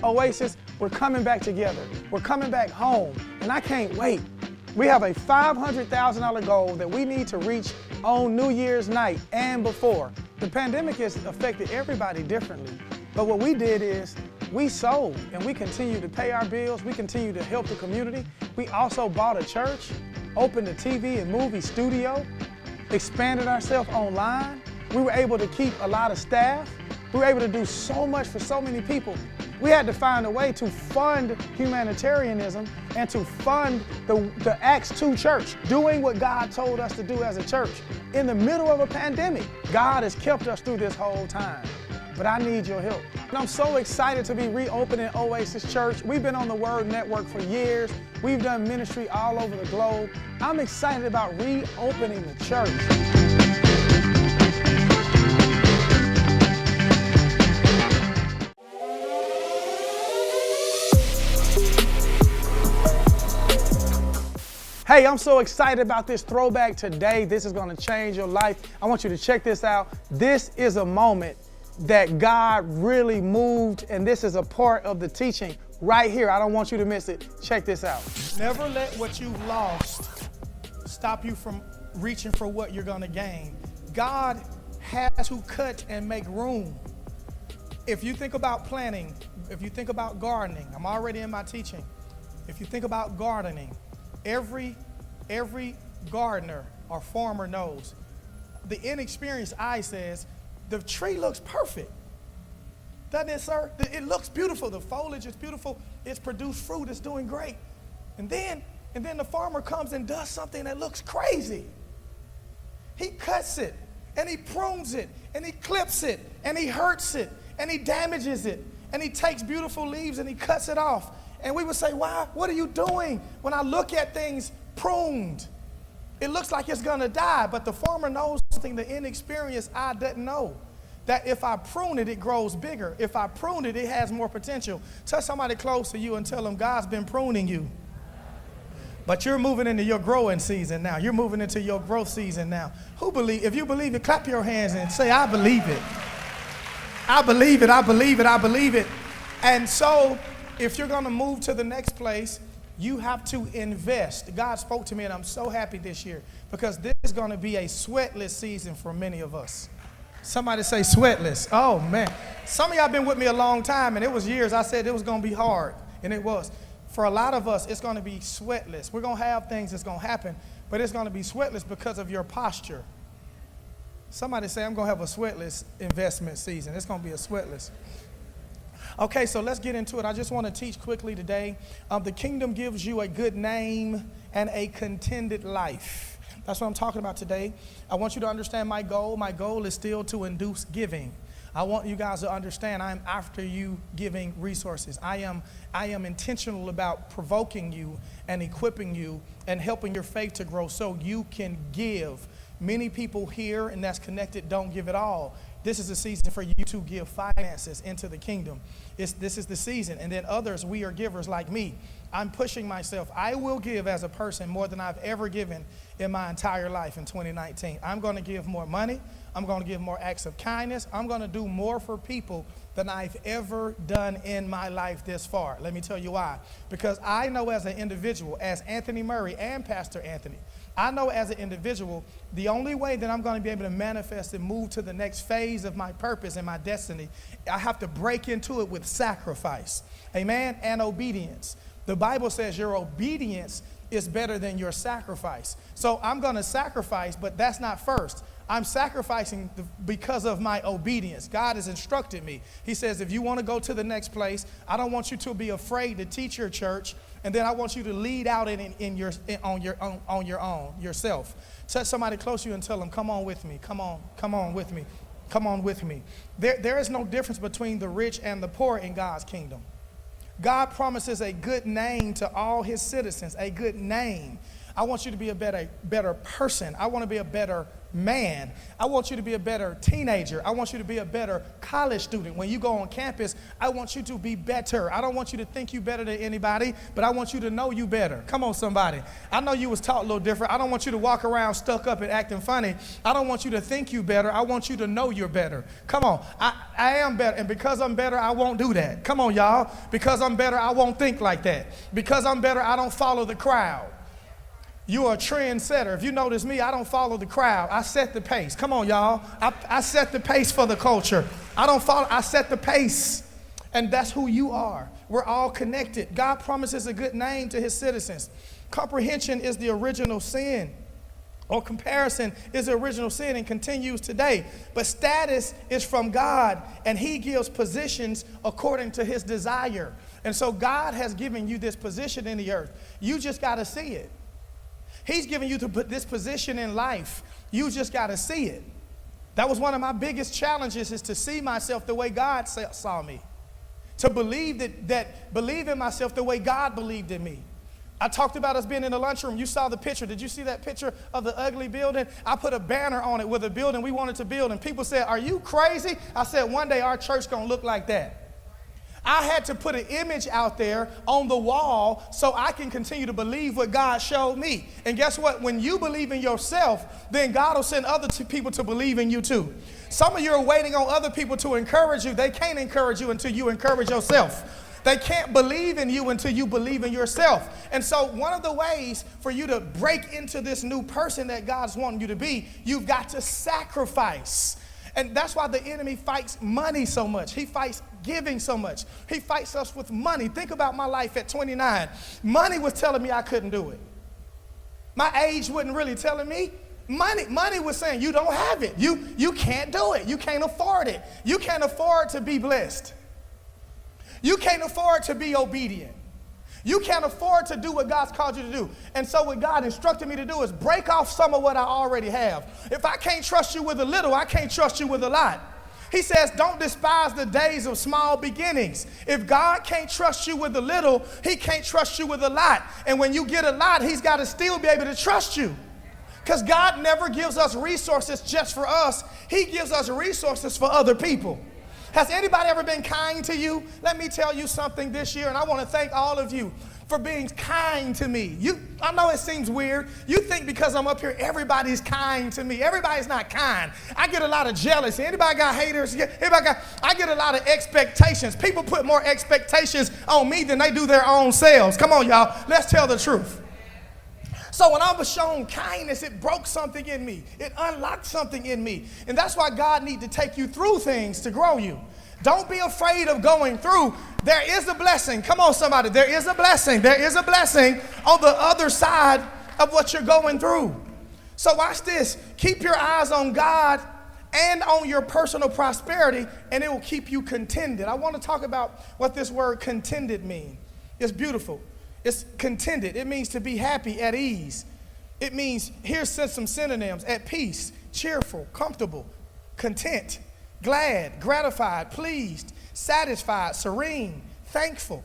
Oasis, we're coming back together. We're coming back home, and I can't wait. We have a $500,000 goal that we need to reach on New Year's night and before. The pandemic has affected everybody differently, but what we did is we sold, and we continue to pay our bills. We continue to help the community. We also bought a church, opened a TV and movie studio, expanded ourselves online. We were able to keep a lot of staff. We were able to do so much for so many people. We had to find a way to fund humanitarianism and to fund the Acts 2 church, doing what God told us to do as a church in the middle of a pandemic. God has kept us through this whole time, but I need your help. And I'm so excited to be reopening Oasis Church. We've been on the Word Network for years. We've done ministry all over the globe. I'm excited about reopening the church. Hey, I'm so excited about this throwback today. This is going to change your life. I want you to check this out. This is a moment that God really moved, and this is a part of the teaching right here. I don't want you to miss it. Check this out. Never let what you've lost stop you from reaching for what you're going to gain. God has to cut and make room. If you think about planting, if you think about gardening, I'm already in my teaching. If you think about gardening, every gardener or farmer knows. The inexperienced eye says, the tree looks perfect. Doesn't it, sir? It looks beautiful. The foliage is beautiful. It's produced fruit. It's doing great. And then the farmer comes and does something that looks crazy. He cuts it, and he prunes it, and he clips it, and he hurts it, and he damages it, and he takes beautiful leaves and he cuts it off. And we would say, why? What are you doing? When I look at things pruned, it looks like it's gonna die, but the farmer knows something the inexperienced eye doesn't know. That if I prune it, it grows bigger. If I prune it, it has more potential. Touch somebody close to you and tell them God's been pruning you. But you're moving into your growing season now. You're moving into your growth season now. If you believe it, clap your hands and say, I believe it. I believe it, I believe it, I believe it. And so, if you're gonna move to the next place, you have to invest. God spoke to me, and I'm so happy this year because this is gonna be a sweatless season for many of us. Somebody say sweatless. Oh man. Some of y'all been with me a long time, and it was years I said it was gonna be hard, and it was. For a lot of us, it's gonna be sweatless. We're gonna have things that's gonna happen, but it's gonna be sweatless because of your posture. Somebody say, I'm gonna have a sweatless investment season. It's gonna be a sweatless. Okay, so let's get into it. I just want to teach quickly today. The kingdom gives you a good name and a contented life. That's what I'm talking about today. I want you to understand my goal. My goal is still to induce giving. I want you guys to understand I'm after you giving resources. I am intentional about provoking you and equipping you and helping your faith to grow so you can give. Many people here and that's connected don't give it all. This is a season for you to give finances into the kingdom. This is the season. And then others, we are givers like me. I'm pushing myself. I will give as a person more than I've ever given in my entire life in 2019. I'm going to give more money. I'm going to give more acts of kindness. I'm going to do more for people than I've ever done in my life this far. Let me tell you why. Because I know as an individual, as Anthony Murray and Pastor Anthony, I know as an individual, the only way that I'm going to be able to manifest and move to the next phase of my purpose and my destiny, I have to break into it with sacrifice, amen, and obedience. The Bible says your obedience is better than your sacrifice. So I'm going to sacrifice, but that's not first. I'm sacrificing because of my obedience. God has instructed me. He says, if you want to go to the next place, I don't want you to be afraid to teach your church, and then I want you to lead out on your own yourself. Touch somebody close to you and tell them, come on with me, come on with me, come on with me. There is no difference between the rich and the poor in God's kingdom. God promises a good name to all his citizens, a good name. I want you to be a better person. I want to be a better man. I want you to be a better teenager. I want you to be a better college student. When you go on campus, I want you to be better. I don't want you to think you better than anybody, but I want you to know you better. Come on, somebody. I know you was taught a little different. I don't want you to walk around stuck up and acting funny. I don't want you to think you better. I want you to know you're better. Come on. I am better, and because I'm better, I won't do that. Come on, y'all. Because I'm better, I won't think like that. Because I'm better, I don't follow the crowd. You're a trendsetter. If you notice me, I don't follow the crowd. I set the pace. Come on, y'all. I set the pace for the culture. I set the pace. And that's who you are. We're all connected. God promises a good name to his citizens. Comprehension is the original sin, or comparison is the original sin and continues today. But status is from God, and he gives positions according to his desire. And so God has given you this position in the earth. You just got to see it. He's given you this position in life. You just got to see it. That was one of my biggest challenges, is to see myself the way God saw me. To believe believe in myself the way God believed in me. I talked about us being in the lunchroom. You saw the picture. Did you see that picture of the ugly building? I put a banner on it with a building we wanted to build, and people said, "Are you crazy?" I said, "One day our church gonna look like that." I had to put an image out there on the wall so I can continue to believe what God showed me. And guess what? When you believe in yourself, then God will send other people to believe in you too. Some of you are waiting on other people to encourage you. They can't encourage you until you encourage yourself. They can't believe in you until you believe in yourself. And so one of the ways for you to break into this new person that God's wanting you to be, you've got to sacrifice. And that's why the enemy fights money so much. He fights giving so much. He fights us with money. Think about my life at 29. Money was telling me I couldn't do it. My age wasn't really telling me. Money was saying, you don't have it. You can't do it. You can't afford it. You can't afford to be blessed. You can't afford to be obedient. You can't afford to do what God's called you to do. And so what God instructed me to do is break off some of what I already have. If I can't trust you with a little, I can't trust you with a lot. He says, don't despise the days of small beginnings. If God can't trust you with a little, he can't trust you with a lot. And when you get a lot, he's got to still be able to trust you. Because God never gives us resources just for us. He gives us resources for other people. Has anybody ever been kind to you? Let me tell you something this year, and I want to thank all of you for being kind to me. I know it seems weird. You think because I'm up here, everybody's kind to me. Everybody's not kind. I get a lot of jealousy. Anybody got haters? I get a lot of expectations. People put more expectations on me than they do their own selves. Come on, y'all. Let's tell the truth. So when I was shown kindness, it broke something in me. It unlocked something in me. And that's why God needs to take you through things to grow you. Don't be afraid of going through. There is a blessing. Come on, somebody. There is a blessing. There is a blessing on the other side of what you're going through. So watch this. Keep your eyes on God and on your personal prosperity, and it will keep you contented. I want to talk about what this word contented means. It's beautiful. It's contented. It means to be happy, at ease. It means, here's some synonyms: at peace, cheerful, comfortable, content, glad, gratified, pleased, satisfied, serene, thankful.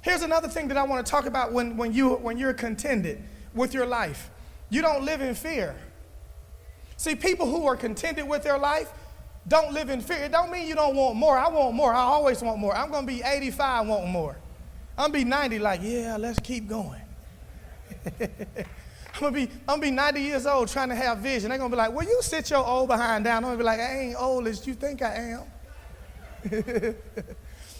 Here's another thing that I want to talk about when you're contented with your life. You don't live in fear. See, people who are contented with their life don't live in fear. It don't mean you don't want more. I want more. I always want more. I'm going to be 85 wanting more. I'm going to be 90 like, yeah, let's keep going. I'm going to be 90 years old trying to have vision. They're going to be like, well, you sit your old behind down. I'm going to be like, I ain't old as you think I am.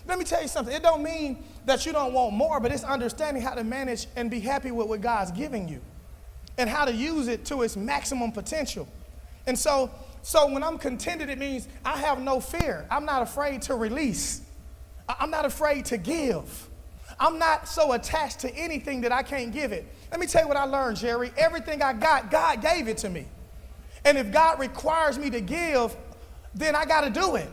Let me tell you something. It don't mean that you don't want more, but it's understanding how to manage and be happy with what God's giving you and how to use it to its maximum potential. And so when I'm contented, it means I have no fear. I'm not afraid to release. I'm not afraid to give. I'm not so attached to anything that I can't give it. Let me tell you what I learned, Jerry. Everything I got, God gave it to me. And if God requires me to give, then I got to do it.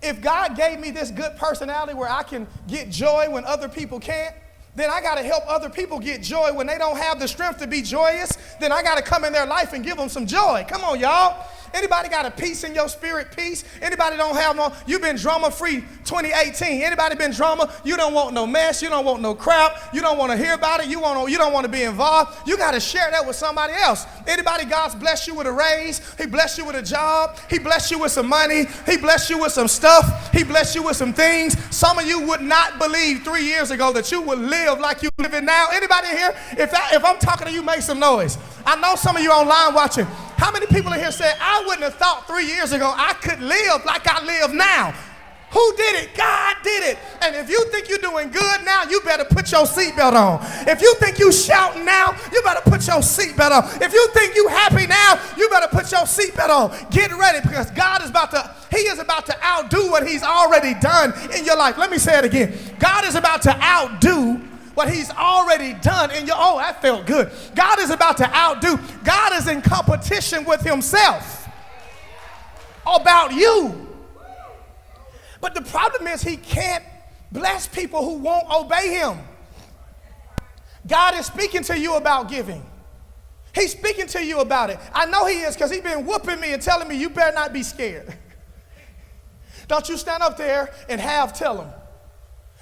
If God gave me this good personality where I can get joy when other people can't, then I got to help other people get joy when they don't have the strength to be joyous. Then I got to come in their life and give them some joy. Come on, y'all. Anybody got a peace in your spirit? Peace? Anybody don't have no? You've been drama free 2018. Anybody been drama? You don't want no mess. You don't want no crap. You don't want to hear about it. You don't want to be involved. You got to share that with somebody else. Anybody God's blessed you with a raise? He blessed you with a job. He blessed you with some money. He blessed you with some stuff. He blessed you with some things. Some of you would not believe 3 years ago that you would live like you living now. Anybody here? If I'm talking to you, make some noise. I know some of you online watching. How many people in here said, I wouldn't have thought 3 years ago I could live like I live now? Who did it? God did it. And if you think you're doing good now, you better put your seatbelt on. If you think you shouting now, you better put your seatbelt on. If you think you happy now, you better put your seatbelt on. Get ready, because God is about to outdo what he's already done in your life. Let me say it again. God is about to outdo what he's already done in your, oh, that felt good. God is about to outdo. God is in competition with himself about you. But the problem is he can't bless people who won't obey him. God is speaking to you about giving. He's speaking to you about it. I know he is, because he's been whooping me and telling me you better not be scared. Don't you stand up there and tell him.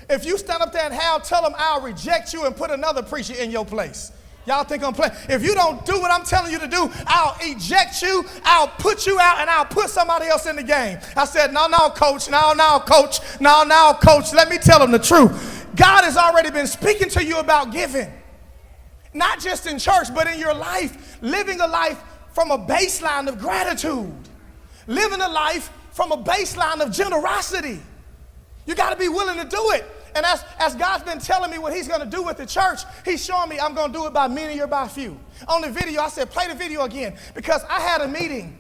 If you stand up there and tell him, I'll reject you and put another preacher in your place. Y'all think I'm playing? If you don't do what I'm telling you to do, I'll eject you, I'll put you out, and I'll put somebody else in the game. I said, no, coach, no, coach, let me tell them the truth. God has already been speaking to you about giving. Not just in church, but in your life, living a life from a baseline of gratitude. Living a life from a baseline of generosity. You got to be willing to do it. And as God's been telling me what he's going to do with the church, he's showing me I'm going to do it by many or by few. On the video, I said, play the video again, because I had a meeting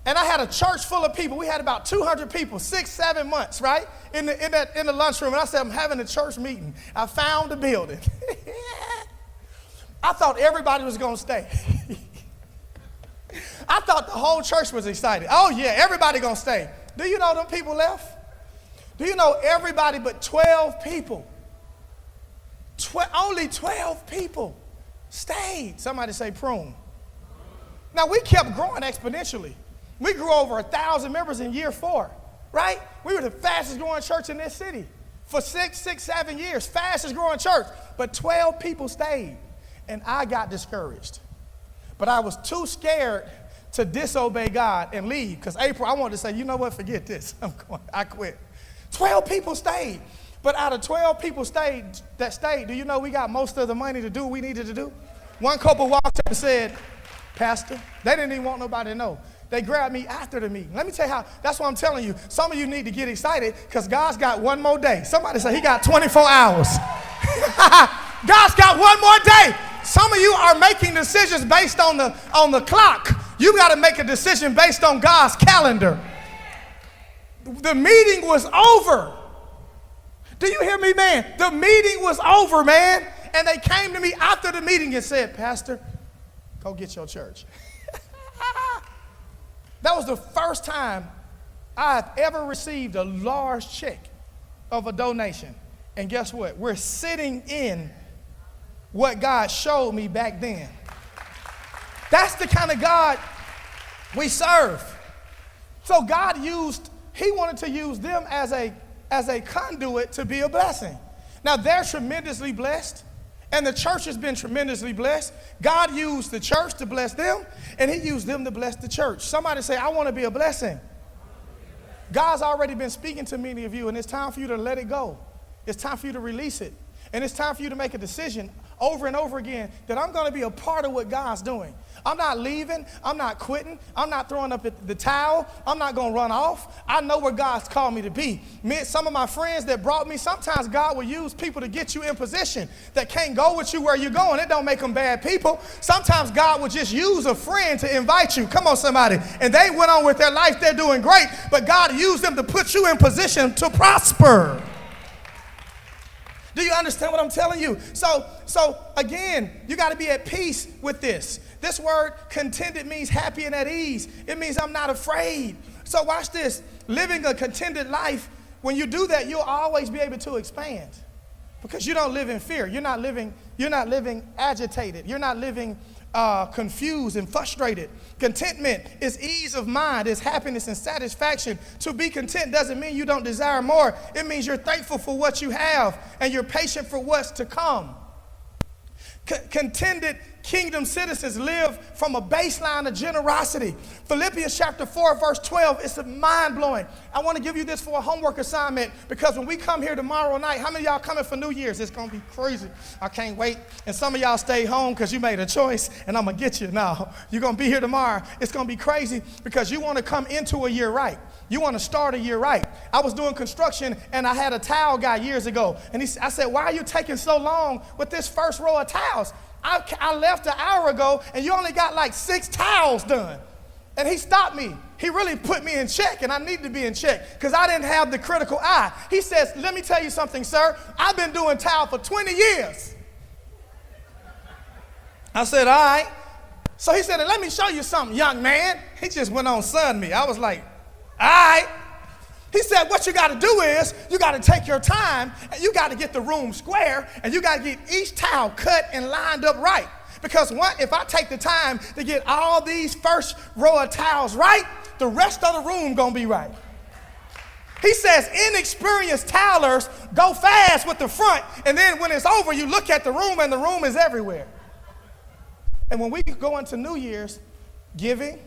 and I had a church full of people. We had about 200 people, 6-7 months, right? In the lunchroom. And I said, I'm having a church meeting. I found the building. I thought everybody was going to stay. I thought the whole church was excited. Oh yeah, everybody going to stay. Do you know them people left? Do you know everybody but 12 people? Only 12 people stayed. Somebody say prune. Now, we kept growing exponentially. We grew over 1,000 members in year 4, right? We were the fastest growing church in this city for 7 years, fastest growing church. But 12 people stayed, and I got discouraged. But I was too scared to disobey God and leave, because April, I wanted to say, you know what, forget this. I quit. 12 people stayed. But out of 12 people that stayed, do you know we got most of the money to do what we needed to do? One couple walked up and said, Pastor, they didn't even want nobody to know. They grabbed me after the meeting. Let me tell you how, that's what I'm telling you. Some of you need to get excited, because God's got one more day. Somebody say he got 24 hours. God's got one more day. Some of you are making decisions based on the clock. You got to make a decision based on God's calendar. The meeting was over. Do you hear me, man? The meeting was over, man. And they came to me after the meeting and said, Pastor, go get your church. That was the first time I've ever received a large check of a donation. And guess what? We're sitting in what God showed me back then. That's the kind of God we serve. So God he wanted to use them as a conduit to be a blessing. Now, they're tremendously blessed, and the church has been tremendously blessed. God used the church to bless them, and he used them to bless the church. Somebody say, I want to be a blessing. God's already been speaking to many of you, and it's time for you to let it go. It's time for you to release it. And it's time for you to make a decision over and over again that I'm going to be a part of what God's doing. I'm not leaving. I'm not quitting. I'm not throwing up the towel. I'm not going to run off. I know where God's called me to be. Some of my friends that brought me, sometimes God will use people to get you in position that can't go with you where you're going. It don't make them bad people. Sometimes God will just use a friend to invite you. Come on, somebody. And they went on with their life. They're doing great. But God used them to put you in position to prosper. Do you understand what I'm telling you? So again, you got to be at peace with this. This word contented means happy and at ease. It means I'm not afraid. So watch this. Living a contented life, when you do that, you'll always be able to expand, because you don't live in fear. You're not living agitated. You're not living confused and frustrated. Contentment is ease of mind, is happiness and satisfaction. To be content doesn't mean you don't desire more. It means you're thankful for what you have and you're patient for what's to come. Contented kingdom citizens live from a baseline of generosity. Philippians chapter 4, verse 12, it's mind-blowing. I want to give you this for a homework assignment because when we come here tomorrow night, how many of y'all coming for New Year's? It's going to be crazy. I can't wait. And some of y'all stay home because you made a choice and I'm going to get you. No, you're going to be here tomorrow. It's going to be crazy because you want to come into a year right. You want to start a year right. I was doing construction and I had a tile guy years ago. And I said, why are you taking so long with this first row of tiles? I left an hour ago and you only got like 6 tiles done. And he stopped me. He really put me in check, and I need to be in check because I didn't have the critical eye. He says, let me tell you something, sir. I've been doing tile for 20 years. I said, all right. So he said, let me show you something, young man. He just went on sun me. I was like, all right. He said, what you got to do is you got to take your time and you got to get the room square and you got to get each tile cut and lined up right. Because if I take the time to get all these first row of tiles right, the rest of the room going to be right. He says inexperienced tilers go fast with the front, and then when it's over, you look at the room and the room is everywhere. And when we go into New Year's, giving,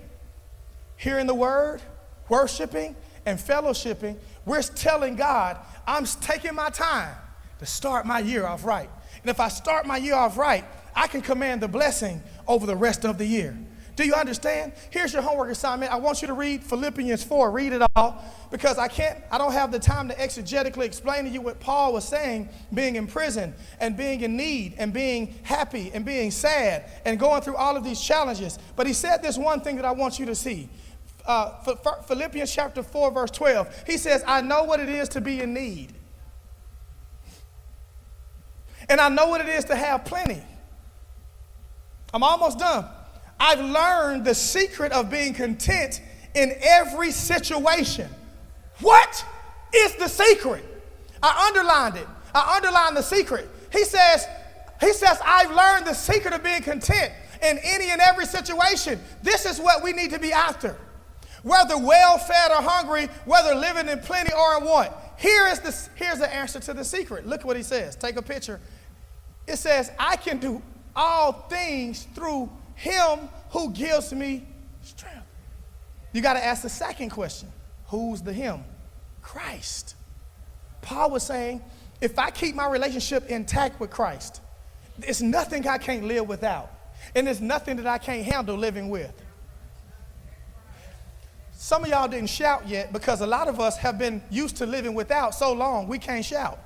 hearing the word, worshiping, and fellowshipping, we're telling God, I'm taking my time to start my year off right. And if I start my year off right, I can command the blessing over the rest of the year. Do you understand? Here's your homework assignment. I want you to read Philippians 4. Read it all because I don't have the time to exegetically explain to you what Paul was saying, being in prison and being in need and being happy and being sad and going through all of these challenges. But he said this one thing that I want you to see. Philippians chapter 4, verse 12. He says, I know what it is to be in need. And I know what it is to have plenty. I'm almost done. I've learned the secret of being content in every situation. What is the secret? I underlined it. I underlined the secret. He says, I've learned the secret of being content in any and every situation. This is what we need to be after. Whether well-fed or hungry, whether living in plenty or in want. Here's the answer to the secret. Look what he says. Take a picture. It says, I can do all things through him who gives me strength. You got to ask the second question. Who's the him? Christ. Paul was saying, if I keep my relationship intact with Christ, there's nothing I can't live without. And there's nothing that I can't handle living with. Some of y'all didn't shout yet because a lot of us have been used to living without so long we can't shout.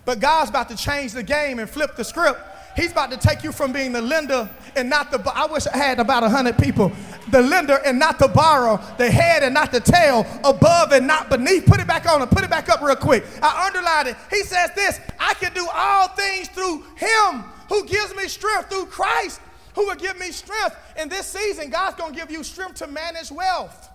But God's about to change the game and flip the script. He's about to take you from being the lender and not the, I wish I had about 100 people. The lender and not the borrower, the head and not the tail, above and not beneath. Put it back on and put it back up real quick. I underlined it. He says this, I can do all things through him who gives me strength, through Christ who will give me strength. In this season, God's going to give you strength to manage wealth.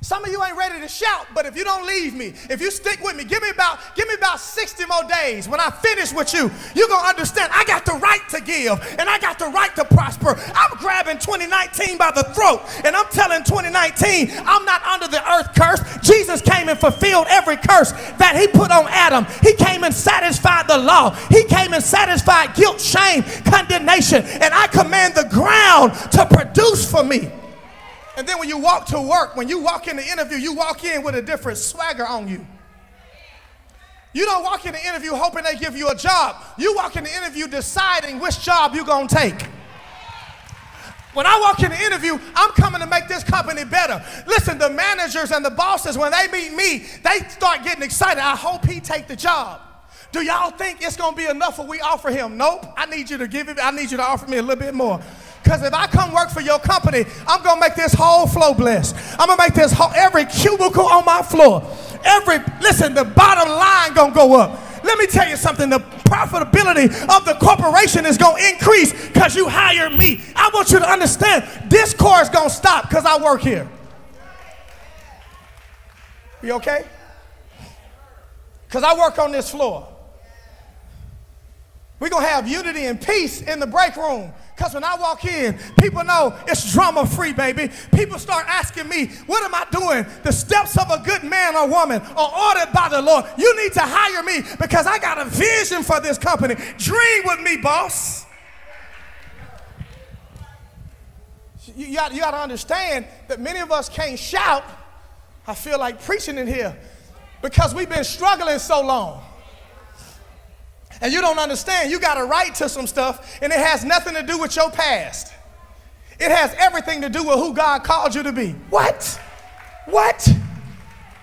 Some of you ain't ready to shout, but if you don't leave me, if you stick with me, give me about 60 more days. When I finish with you, you're going to understand I got the right to give and I got the right to prosper. I'm grabbing 2019 by the throat and I'm telling 2019, I'm not under the earth curse. Jesus came and fulfilled every curse that he put on Adam. He came and satisfied the law. He came and satisfied guilt, shame, condemnation, and I command the ground to produce for me. And then when you walk to work, when you walk in the interview, you walk in with a different swagger on you. You don't walk in the interview hoping they give you a job. You walk in the interview deciding which job you're going to take. When I walk in the interview, I'm coming to make this company better. Listen, the managers and the bosses, when they meet me, they start getting excited. I hope he take the job. Do y'all think it's going to be enough what we offer him? Nope. I need you to offer me a little bit more. Because if I come work for your company, I'm going to make this whole floor blessed. I'm going to make this every cubicle on my floor. Listen, the bottom line going to go up. Let me tell you something. The profitability of the corporation is going to increase because you hire me. I want you to understand discord is going to stop because I work here. You okay? Because I work on this floor. We're going to have unity and peace in the break room. Because when I walk in, people know it's drama-free, baby. People start asking me, what am I doing? The steps of a good man or woman are ordered by the Lord. You need to hire me because I got a vision for this company. Dream with me, boss. You got to understand that many of us can't shout. I feel like preaching in here because we've been struggling so long. And you don't understand, you got a right to some stuff, and it has nothing to do with your past. It has everything to do with who God called you to be. What?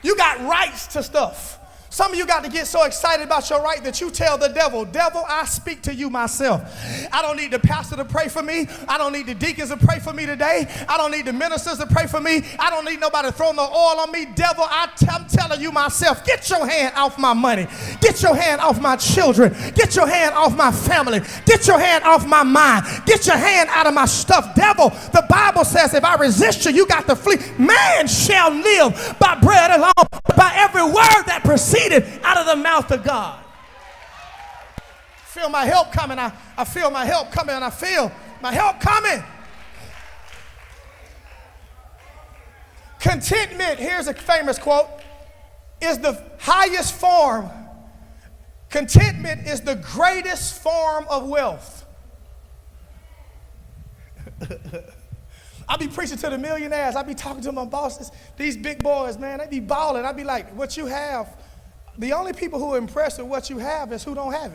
You got rights to stuff. Some of you got to get so excited about your right that you tell the devil, devil, I speak to you myself. I don't need the pastor to pray for me. I don't need the deacons to pray for me today. I don't need the ministers to pray for me. I don't need nobody to throw no oil on me. Devil, I'm telling you myself, get your hand off my money. Get your hand off my children. Get your hand off my family. Get your hand off my mind. Get your hand out of my stuff. Devil, the Bible says if I resist you, you got to flee. Man shall live by bread alone, by every word that proceeds out of the mouth of God. I feel my help coming. I feel my help coming. I feel my help coming. Contentment, here's a famous quote, is the highest form. Contentment is the greatest form of wealth. I be preaching to the millionaires. I be talking to my bosses. These big boys, man, they be balling. I be like, what you have, the only people who are impressed with what you have is who don't have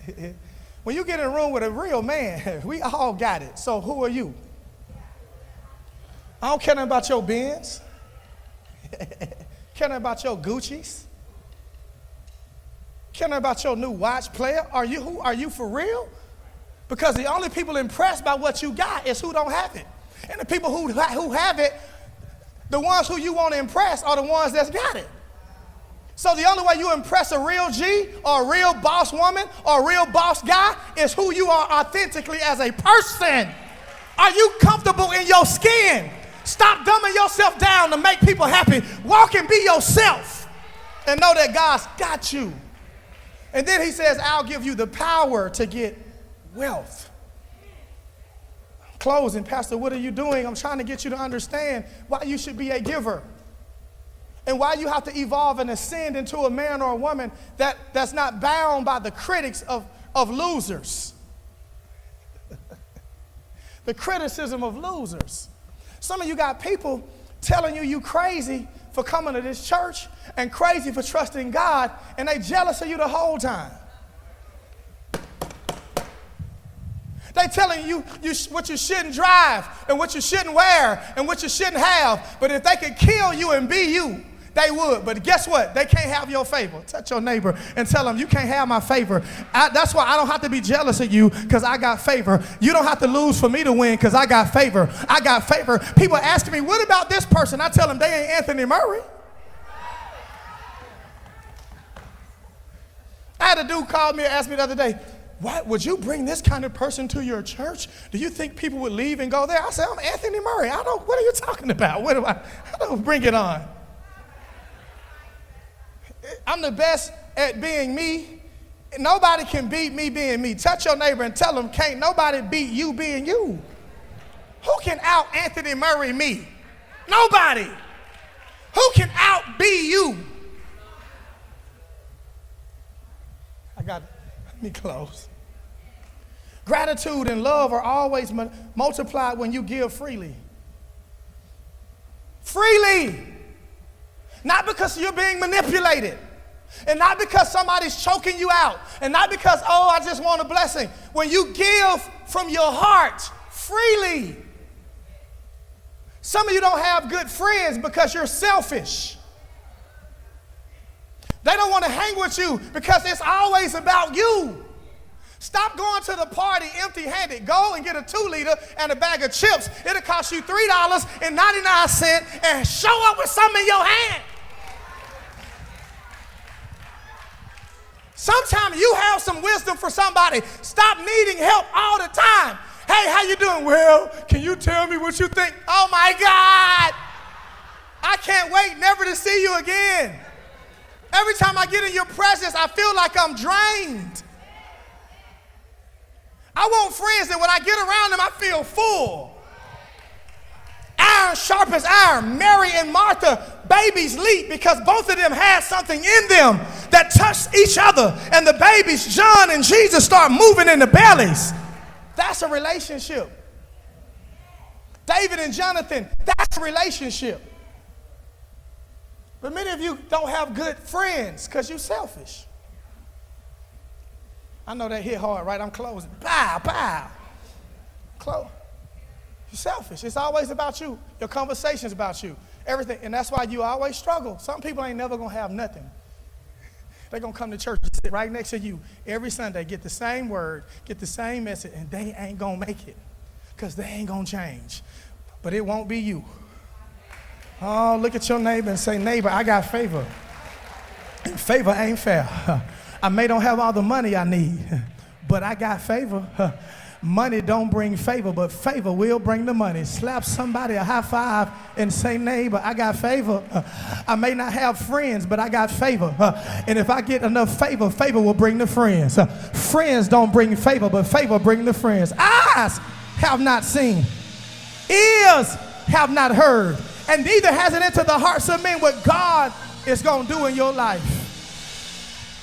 it. When you get in a room with a real man, we all got it. So who are you? I don't care nothing about your Benz. Care nothing about your Gucci's. Care nothing about your new watch player. Are you for real? Because the only people impressed by what you got is who don't have it. And the people who have it, the ones who you want to impress are the ones that's got it. So the only way you impress a real G or a real boss woman or a real boss guy is who you are authentically as a person. Are you comfortable in your skin? Stop dumbing yourself down to make people happy. Walk and be yourself and know that God's got you. And then he says, I'll give you the power to get wealth. Closing, Pastor, what are you doing? I'm trying to get you to understand why you should be a giver. And why you have to evolve and ascend into a man or a woman that's not bound by the critics of losers. The criticism of losers. Some of you got people telling you crazy for coming to this church and crazy for trusting God, and they jealous of you the whole time. They telling you what you shouldn't drive and what you shouldn't wear and what you shouldn't have, but if they could kill you and be you, they would. But guess what? They can't have your favor. Touch your neighbor and tell them, you can't have my favor. That's why I don't have to be jealous of you, because I got favor. You don't have to lose for me to win, because I got favor. I got favor. People ask me, what about this person? I tell them they ain't Anthony Murray. I had a dude call me and ask me the other day, why would you bring this kind of person to your church? Do you think people would leave and go there? I said, I'm Anthony Murray. What are you talking about? I don't bring it on. I'm the best at being me. Nobody can beat me being me. Touch your neighbor and tell them, can't nobody beat you being you. Who can out Anthony Murray me? Nobody. Who can out be you? Let me close. Gratitude and love are always multiplied when you give freely. Freely. Not because you're being manipulated. And not because somebody's choking you out. And not because, I just want a blessing. When you give from your heart, freely. Some of you don't have good friends because you're selfish. They don't want to hang with you because it's always about you. Stop going to the party empty-handed. Go and get a 2-liter and a bag of chips. It'll cost you $3.99 and show up with something in your hand. Sometimes you have some wisdom for somebody. Stop needing help all the time. Hey, how you doing? Well, can you tell me what you think? Oh my God. I can't wait never to see you again. Every time I get in your presence, I feel like I'm drained. I want friends that when I get around them, I feel full. Iron sharpens iron. Mary and Martha, babies leap because both of them had something in them that touched each other. And the babies, John and Jesus, start moving in the bellies. That's a relationship. David and Jonathan, that's a relationship. But many of you don't have good friends because you're selfish. I know that hit hard, right? I'm closing. Pow, pow. Close. You're selfish. It's always about you. Your conversation's about you. Everything. And that's why you always struggle. Some people ain't never going to have nothing. They're going to come to church and sit right next to you every Sunday, get the same word, get the same message, and they ain't going to make it because they ain't going to change. But it won't be you. Oh, look at your neighbor and say, neighbor, I got favor. And favor ain't fair. I may don't have all the money I need, but I got favor. Money don't bring favor, but favor will bring the money. Slap somebody a high five and say, neighbor, I got favor. I may not have friends, but I got favor. And if I get enough favor, favor will bring the friends. Friends don't bring favor, but favor bring the friends. Eyes have not seen, ears have not heard, and neither has it entered the hearts of men what God is going to do in your life.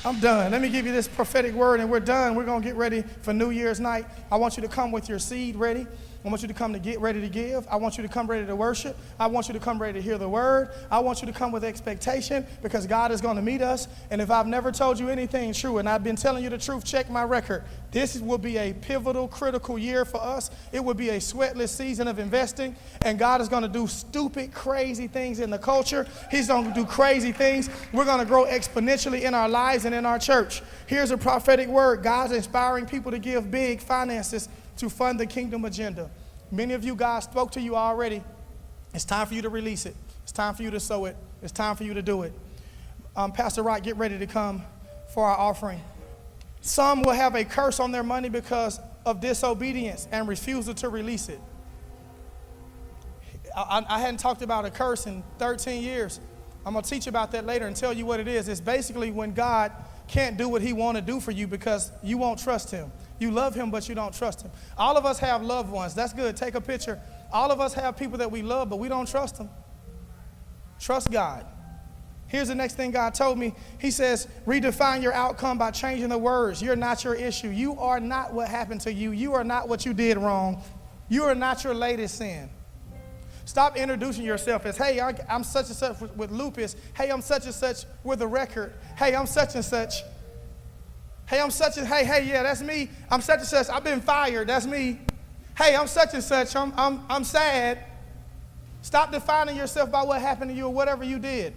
I'm done. Let me give you this prophetic word and we're done. We're going to get ready for New Year's night. I want you to come with your seed ready. I want you to come to get ready to give. I want you to come ready to worship. I want you to come ready to hear the word. I want you to come with expectation because God is going to meet us. And if I've never told you anything true and I've been telling you the truth, check my record. This will be a pivotal, critical year for us. It will be a sweatless season of investing. And God is going to do stupid, crazy things in the culture. He's going to do crazy things. We're going to grow exponentially in our lives and in our church. Here's a prophetic word. God's inspiring people to give big finances to fund the kingdom agenda. Many of you guys spoke to you already. It's time for you to release it. It's time for you to sow it. It's time for you to do it. Pastor Wright, get ready to come for our offering. Some will have a curse on their money because of disobedience and refusal to release it. I hadn't talked about a curse in 13 years. I'm going to teach about that later and tell you what it is. It's basically when God can't do what he want to do for you because you won't trust him. You love him, but you don't trust him. All of us have loved ones. That's good. Take a picture. All of us have people that we love, but we don't trust them. Trust God. Here's the next thing God told me. He says, redefine your outcome by changing the words. You're not your issue. You are not what happened to you. You are not what you did wrong. You are not your latest sin. Stop introducing yourself as, hey, I'm such and such with lupus. Hey, I'm such and such with a record. Hey, I'm such and such. Hey, I'm such and, hey, yeah, that's me. I'm such and such. I've been fired. That's me. Hey, I'm such and such. I'm sad. Stop defining yourself by what happened to you or whatever you did.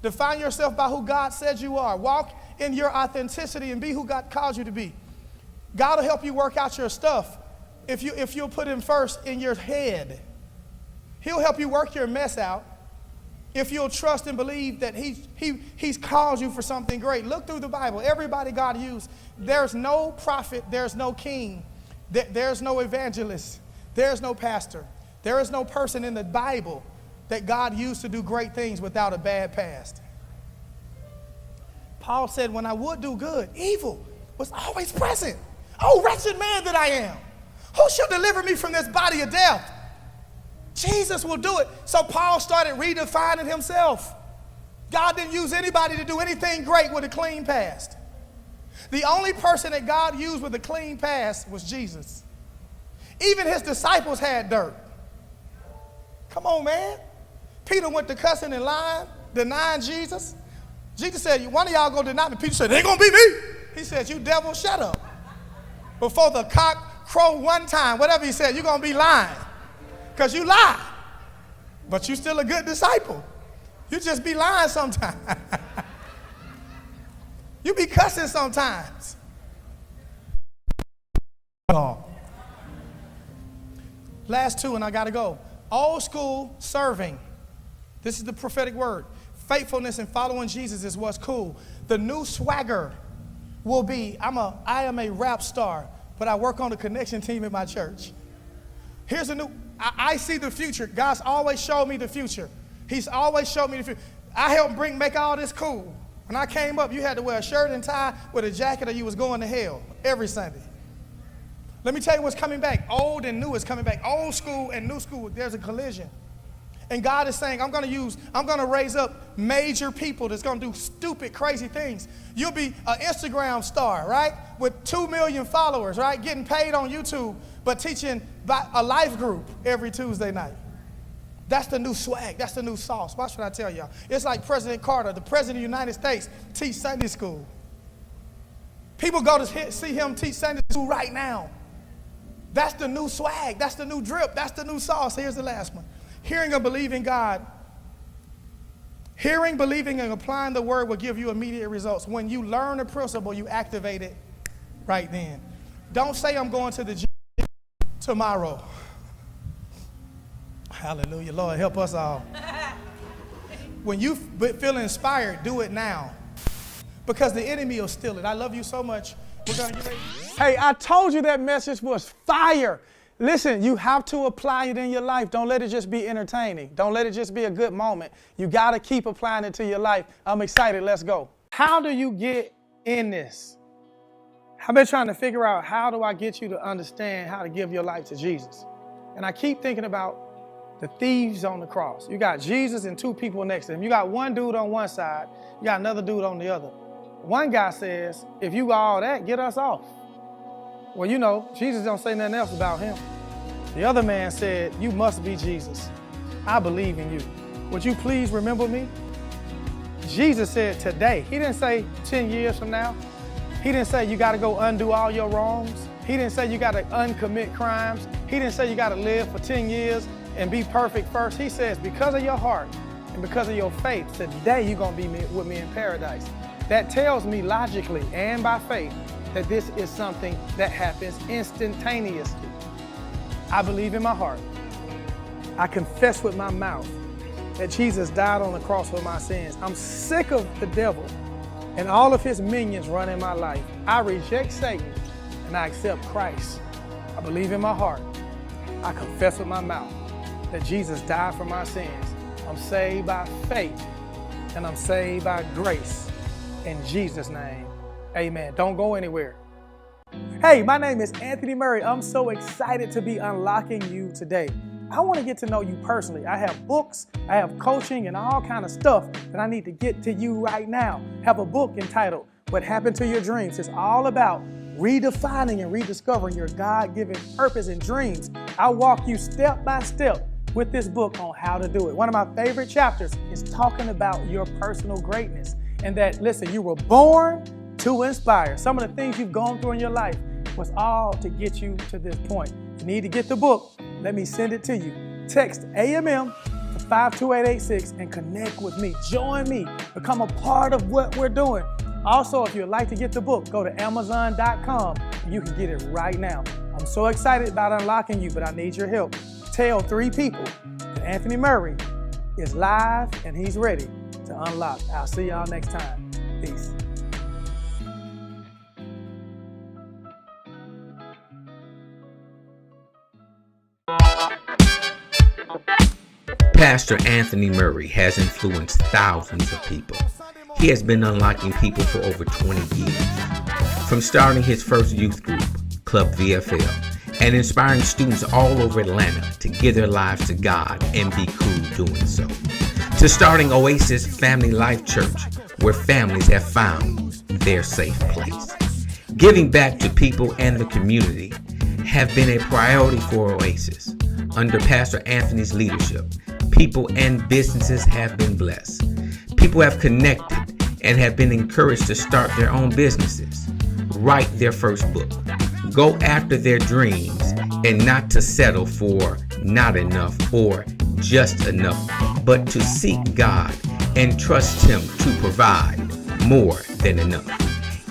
Define yourself by who God said you are. Walk in your authenticity and be who God called you to be. God will help you work out your stuff if you'll put him first in your head. He'll help you work your mess out if you'll trust and believe that he's called you for something great. Look through the Bible. Everybody God used. There's no prophet. There's no king. There's no evangelist. There's no pastor. There is no person in the Bible that God used to do great things without a bad past. Paul said, when I would do good, evil was always present. Oh, wretched man that I am. Who shall deliver me from this body of death? Jesus will do it. So Paul started redefining himself. God didn't use anybody to do anything great with a clean past. The only person that God used with a clean past was Jesus. Even his disciples had dirt. Come on, man. Peter went to cussing and lying, denying Jesus. Jesus said, one of y'all gonna deny me. Peter said, it ain't gonna be me. He said, you devil, shut up. Before the cock crow one time, whatever he said, you're gonna be lying. Because you lie, but you're still a good disciple. You just be lying sometimes. You be cussing sometimes. Last two, and I got to go. Old school serving. This is the prophetic word. Faithfulness and following Jesus is what's cool. The new swagger will be, I am a rap star, but I work on the connection team at my church. Here's a new, I see the future. God's always showed me the future. He's always showed me the future. I helped make all this cool. When I came up, you had to wear a shirt and tie with a jacket or you was going to hell every Sunday. Let me tell you what's coming back. Old and new is coming back. Old school and new school, there's a collision. And God is saying, I'm going to raise up major people that's going to do stupid, crazy things. You'll be an Instagram star, right? With 2 million followers, right? Getting paid on YouTube, but teaching by a life group every Tuesday night. That's the new swag. That's the new sauce. Why should I tell y'all? It's like President Carter, the President of the United States, teach Sunday school. People go to see him teach Sunday school right now. That's the new swag. That's the new drip. That's the new sauce. Here's the last one. Hearing and believing God. Hearing, believing, and applying the word will give you immediate results. When you learn a principle, you activate it right then. Don't say, I'm going to the gym tomorrow. Hallelujah. Lord, help us all. When you feel inspired, do it now. Because the enemy will steal it. I love you so much. We're going to get ready. Hey, I told you that message was fire. Listen, you have to apply it in your life. Don't let it just be entertaining. Don't let it just be a good moment. You got to keep applying it to your life. I'm excited. Let's go. How do you get in this? I've been trying to figure out, how do I get you to understand how to give your life to Jesus? And I keep thinking about the thieves on the cross. You got Jesus and 2 people next to him. You got one dude on one side. You got another dude on the other. One guy says, if you got all that, get us off. Well, you know, Jesus don't say nothing else about him. The other man said, you must be Jesus. I believe in you. Would you please remember me? Jesus said today. He didn't say 10 years from now. He didn't say you got to go undo all your wrongs. He didn't say you got to uncommit crimes. He didn't say you got to live for 10 years and be perfect first. He says, because of your heart and because of your faith, today you're going to be with me in paradise. That tells me logically and by faith that this is something that happens instantaneously. I believe in my heart. I confess with my mouth that Jesus died on the cross for my sins. I'm sick of the devil and all of his minions running my life. I reject Satan and I accept Christ. I believe in my heart. I confess with my mouth that Jesus died for my sins. I'm saved by faith and I'm saved by grace. In Jesus' name, amen. Don't go anywhere. Hey, my name is Anthony Murray. I'm so excited to be unlocking you today. I want to get to know you personally. I have books, I have coaching, and all kind of stuff that I need to get to you right now. I have a book entitled, What Happened to Your Dreams. It's all about redefining and rediscovering your God-given purpose and dreams. I'll walk you step by step with this book on how to do it. One of my favorite chapters is talking about your personal greatness. And that, listen, you were born to inspire. Some of the things you've gone through in your life was all to get you to this point. You need to get the book. Let me send it to you. Text AMM to 52886 and connect with me. Join me. Become a part of what we're doing. Also, if you'd like to get the book, go to Amazon.com and you can get it right now. I'm so excited about unlocking you, but I need your help. Tell 3 people that Anthony Murray is live and he's ready to unlock. I'll see y'all next time. Peace. Pastor Anthony Murray has influenced thousands of people. He has been unlocking people for over 20 years. From starting his first youth group, Club VFL, and inspiring students all over Atlanta to give their lives to God and be cool doing so, to starting Oasis Family Life Church, where families have found their safe place. Giving back to people and the community have been a priority for Oasis. Under Pastor Anthony's leadership, people and businesses have been blessed. People have connected and have been encouraged to start their own businesses, write their first book, go after their dreams, and not to settle for not enough or just enough, but to seek God and trust Him to provide more than enough.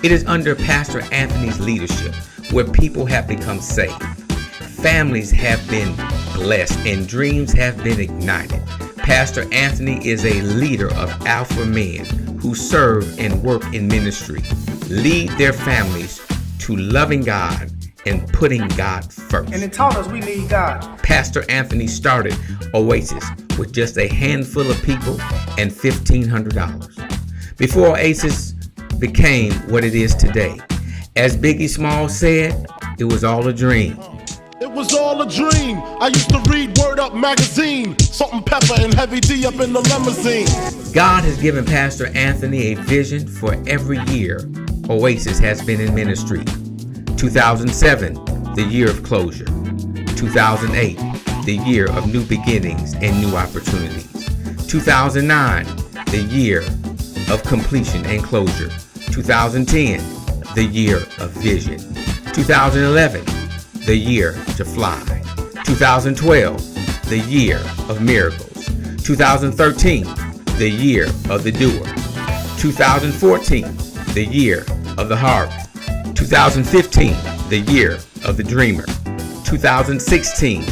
It is under Pastor Anthony's leadership where people have become saved, families have been blessed, and dreams have been ignited. Pastor Anthony is a leader of alpha men who serve and work in ministry, lead their families to loving God and putting God first. And it taught us we need God. Pastor Anthony started Oasis with just a handful of people and $1,500. Before Oasis became what it is today, as Biggie Smalls said, it was all a dream. It was all a dream. I used to read Word Up magazine, Salt and Pepper and Heavy D up in the limousine. God has given Pastor Anthony a vision for every year Oasis has been in ministry. 2007, the year of closure. 2008, the year of new beginnings and new opportunities. 2009, the year of completion and closure. 2010, the year of vision. 2011, the year to fly. 2012, the year of miracles. 2013, the year of the doer. 2014, the year of the harvest. 2015, the year of the dreamer. 2016,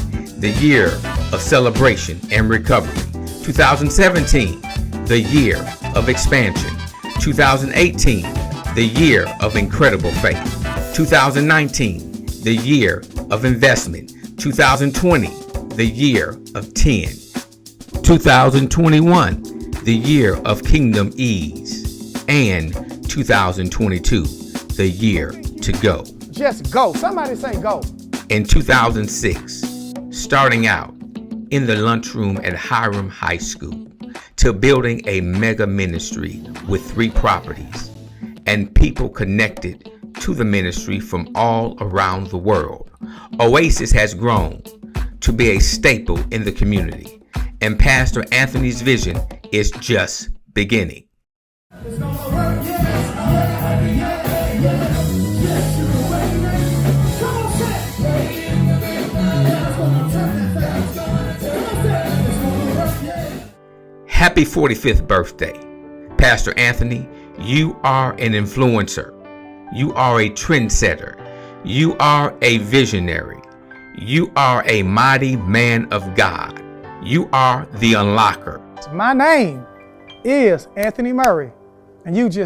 the year of celebration and recovery. 2017, the year of expansion. 2018, the year of incredible faith. 2019, the year of investment. 2020, the year of 10. 2021, the year of kingdom ease. And 2022, the year to go. Just go. Somebody say go. In 2006, starting out in the lunchroom at Hiram High School to building a mega ministry with 3 properties and people connected to the ministry from all around the world, Oasis has grown to be a staple in the community, and Pastor Anthony's vision is just beginning. Happy 45th birthday, Pastor Anthony. You are an influencer. You are a trendsetter. You are a visionary. You are a mighty man of God. You are the unlocker. My name is Anthony Murray, and you just